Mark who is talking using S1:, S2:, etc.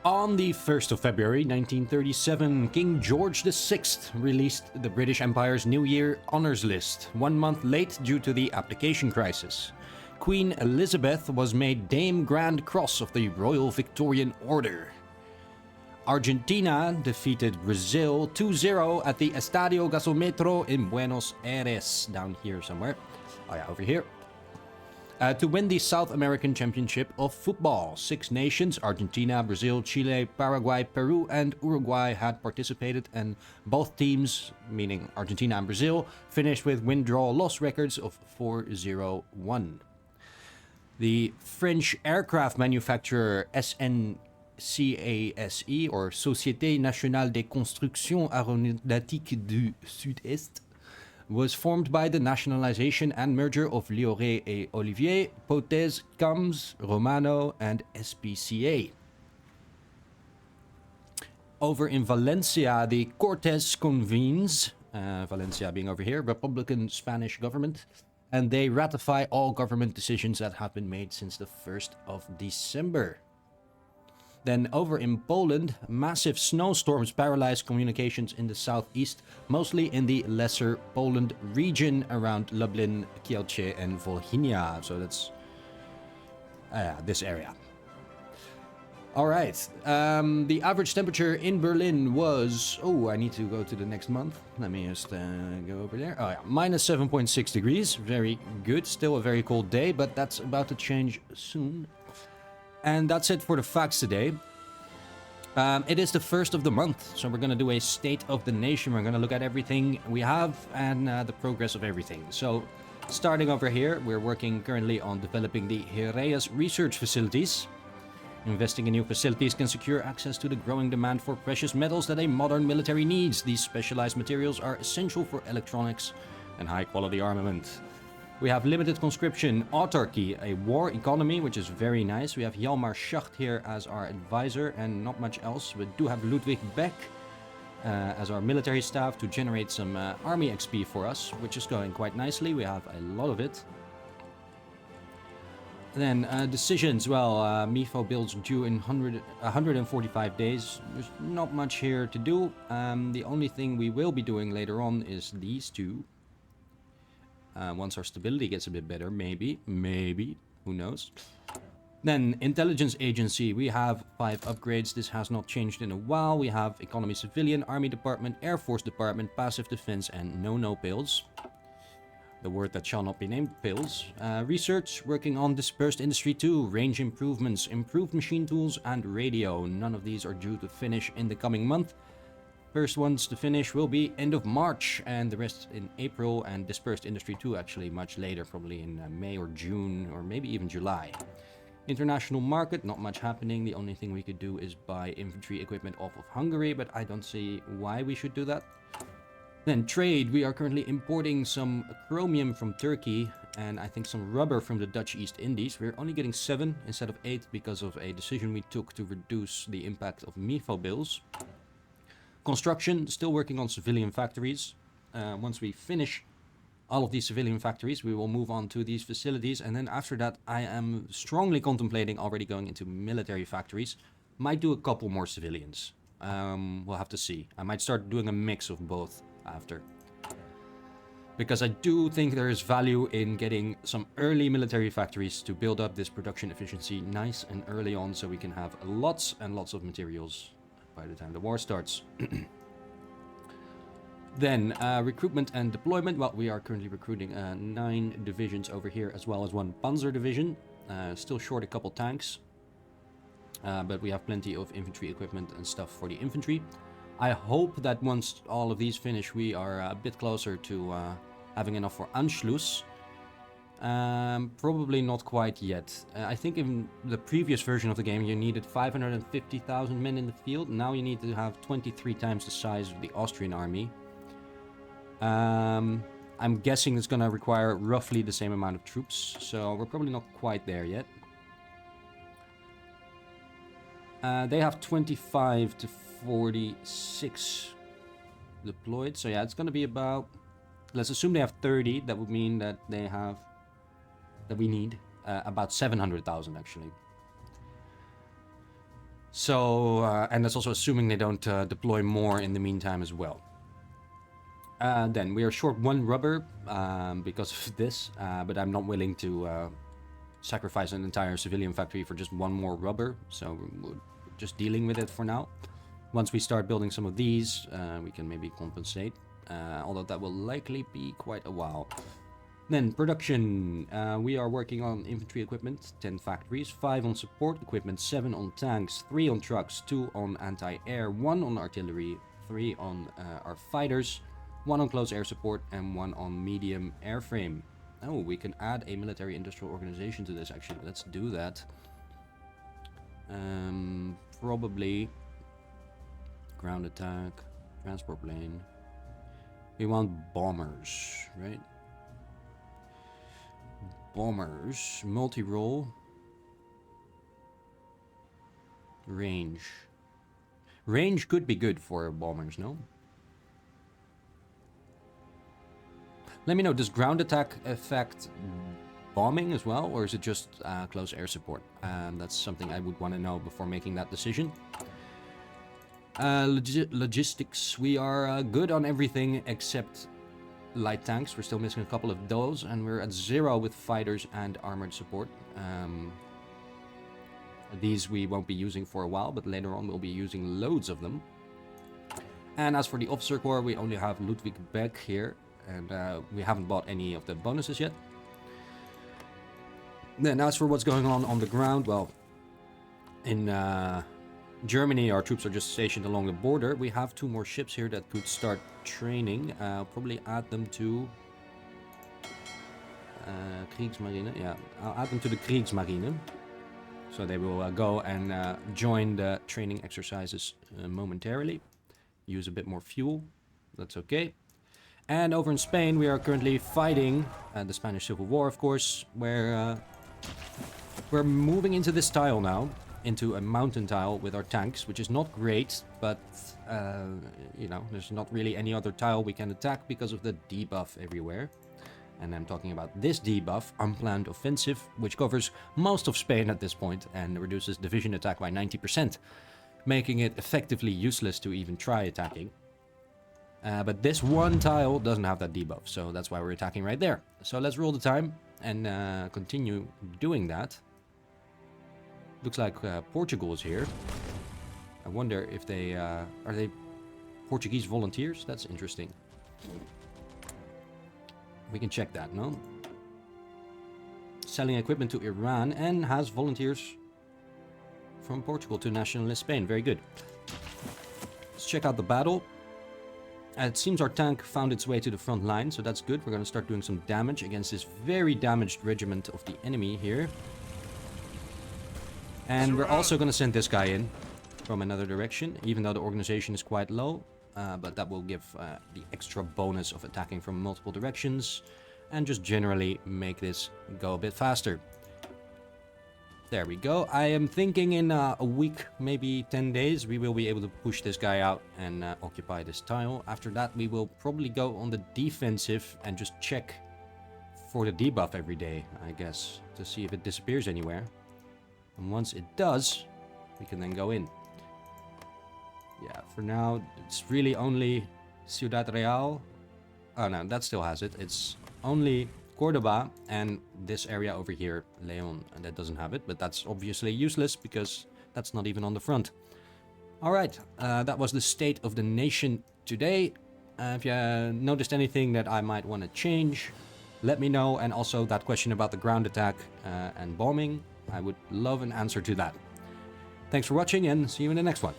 S1: On the 1st of February 1937, King George VI released the British Empire's New Year Honours List, 1 month late due to the application crisis. Queen Elizabeth was made Dame Grand Cross of the Royal Victorian Order. Argentina defeated Brazil 2-0 at the Estadio Gasometro in Buenos Aires, down here somewhere. Oh yeah, over here. To win the South American Championship of Football. 6 nations, Argentina, Brazil, Chile, Paraguay, Peru, and Uruguay had participated, and both teams, meaning Argentina and Brazil, finished with win-draw-loss records of 4-0-1. The French aircraft manufacturer SNCASE, or Société Nationale des Constructions Aéronautiques du Sud-Est, was formed by the nationalization and merger of Lioré et Olivier, Potez, Cams, Romano, and SPCA. Over in Valencia, the Cortes convenes, Valencia being over here, Republican Spanish government, and they ratify all government decisions that have been made since the 1st of December. Then over in Poland, massive snowstorms paralyzed communications in the southeast, mostly in the Lesser Poland region around Lublin, Kielce, and Volhynia. So that's this area. All right. The average temperature in Berlin was... Oh, I need to go to the next month. Let me just go over there. Oh, yeah. Minus 7.6 degrees. Very good. Still a very cold day, but that's about to change soon. And that's it for the facts today. It is the 1st of the month, so we're going to do a State of the Nation. We're going to look at everything we have and the progress of everything. So, starting over here, we're working currently on developing the Heraeus research facilities. Investing in new facilities can secure access to the growing demand for precious metals that a modern military needs. These specialized materials are essential for electronics and high-quality armament. We have limited conscription, autarky, a war economy, which is very nice. We have Hjalmar Schacht here as our advisor and not much else. We do have Ludwig Beck as our military staff to generate some army XP for us, which is going quite nicely. We have a lot of it. Then decisions, well, MIFO builds due in 145 days. There's not much here to do. The only thing we will be doing later on is these two. Once our stability gets a bit better, maybe, who knows. Then, Intelligence Agency, we have 5 upgrades. This has not changed in a while. We have Economy Civilian, Army Department, Air Force Department, Passive Defense, and No Pills. The word that shall not be named, pills. Research, working on Dispersed Industry 2, range improvements, improved machine tools, and radio. None of these are due to finish in the coming month. First ones to finish will be end of March, and the rest in April, and Dispersed Industry 2 actually much later, probably in May or June, or maybe even July. International market, not much happening. The only thing we could do is buy infantry equipment off of Hungary, but I don't see why we should do that. Then trade, we are currently importing some chromium from Turkey, and I think some rubber from the Dutch East Indies. We're only getting 7 instead of 8 because of a decision we took to reduce the impact of MIFO bills. Construction, still working on civilian factories. Once we finish all of these civilian factories, we will move on to these facilities. And then after that, I am strongly contemplating already going into military factories. Might do a couple more civilians. We'll have to see. I might start doing a mix of both after. Because I do think there is value in getting some early military factories to build up this production efficiency nice and early on, so we can have lots and lots of materials by the time the war starts. Then, recruitment and deployment. Well, we are currently recruiting 9 divisions over here, as well as 1 Panzer division. Still short a couple tanks. But we have plenty of infantry equipment and stuff for the infantry. I hope that once all of these finish, we are a bit closer to having enough for Anschluss. Probably not quite yet. I think in the previous version of the game you needed 550,000 men in the field. Now you need to have 23 times the size of the Austrian army. I'm guessing it's gonna require roughly the same amount of troops, so we're probably not quite there yet. They have 25 to 46 deployed, so yeah, it's gonna be about... Let's assume they have 30. That would mean that they have... that we need about 700,000 actually. So, and that's also assuming they don't deploy more in the meantime as well. Then we are short 1 rubber because of this, but I'm not willing to sacrifice an entire civilian factory for just 1 more rubber, so we're just dealing with it for now. Once we start building some of these, we can maybe compensate, although that will likely be quite a while. Then production, we are working on infantry equipment, 10 factories, 5 on support equipment, 7 on tanks, 3 on trucks, 2 on anti-air, 1 on artillery, 3 on our fighters, 1 on close air support, and 1 on medium airframe. Oh, we can add a military industrial organization to this actually. Let's do that. Probably ground attack, transport plane. We want bombers, right? Bombers, multi-role, range. Range could be good for bombers, no? Let me know, does ground attack affect bombing as well, or is it just close air support? That's something I would want to know before making that decision. Logistics, we are good on everything except light tanks. We're still missing a couple of those, and we're at 0 with fighters and armored support. These we won't be using for a while, but later on we'll be using loads of them. And as for the officer corps, we only have Ludwig Beck here, and we haven't bought any of the bonuses yet. Then as for what's going on the ground, well, in Germany, our troops are just stationed along the border. We have 2 more ships here that could start training. I'll probably add them to Kriegsmarine. Yeah, I'll add them to the Kriegsmarine. So they will go and join the training exercises momentarily. Use a bit more fuel. That's okay. And over in Spain, we are currently fighting the Spanish Civil War, of course, where we're moving into this tile now. Into a mountain tile with our tanks, which is not great, but you know, there's not really any other tile we can attack because of the debuff everywhere. And I'm talking about this debuff, Unplanned Offensive, which covers most of Spain at this point and reduces division attack by 90%, making it effectively useless to even try attacking. But this one tile doesn't have that debuff, so that's why we're attacking right there. So let's roll the time and continue doing that. Looks like Portugal is here. I wonder if they are they Portuguese volunteers? That's interesting. We can check that, no? Selling equipment to Iran and has volunteers from Portugal to nationalist Spain. Very good. Let's check out the battle. It seems our tank found its way to the front line, so that's good. We're going to start doing some damage against this very damaged regiment of the enemy here. And we're also going to send this guy in from another direction, even though the organization is quite low. But that will give the extra bonus of attacking from multiple directions and just generally make this go a bit faster. There we go. I am thinking in a week, maybe 10 days, we will be able to push this guy out and occupy this tile. After that, we will probably go on the defensive and just check for the debuff every day, I guess, to see if it disappears anywhere. And once it does, we can then go in. Yeah, for now, it's really only Ciudad Real. Oh no, that still has it. It's only Cordoba and this area over here, Leon, and that doesn't have it. But that's obviously useless because that's not even on the front. Alright, that was the state of the nation today. If you noticed anything that I might want to change, let me know. And also that question about the ground attack and bombing, I would love an answer to that. Thanks for watching and see you in the next one.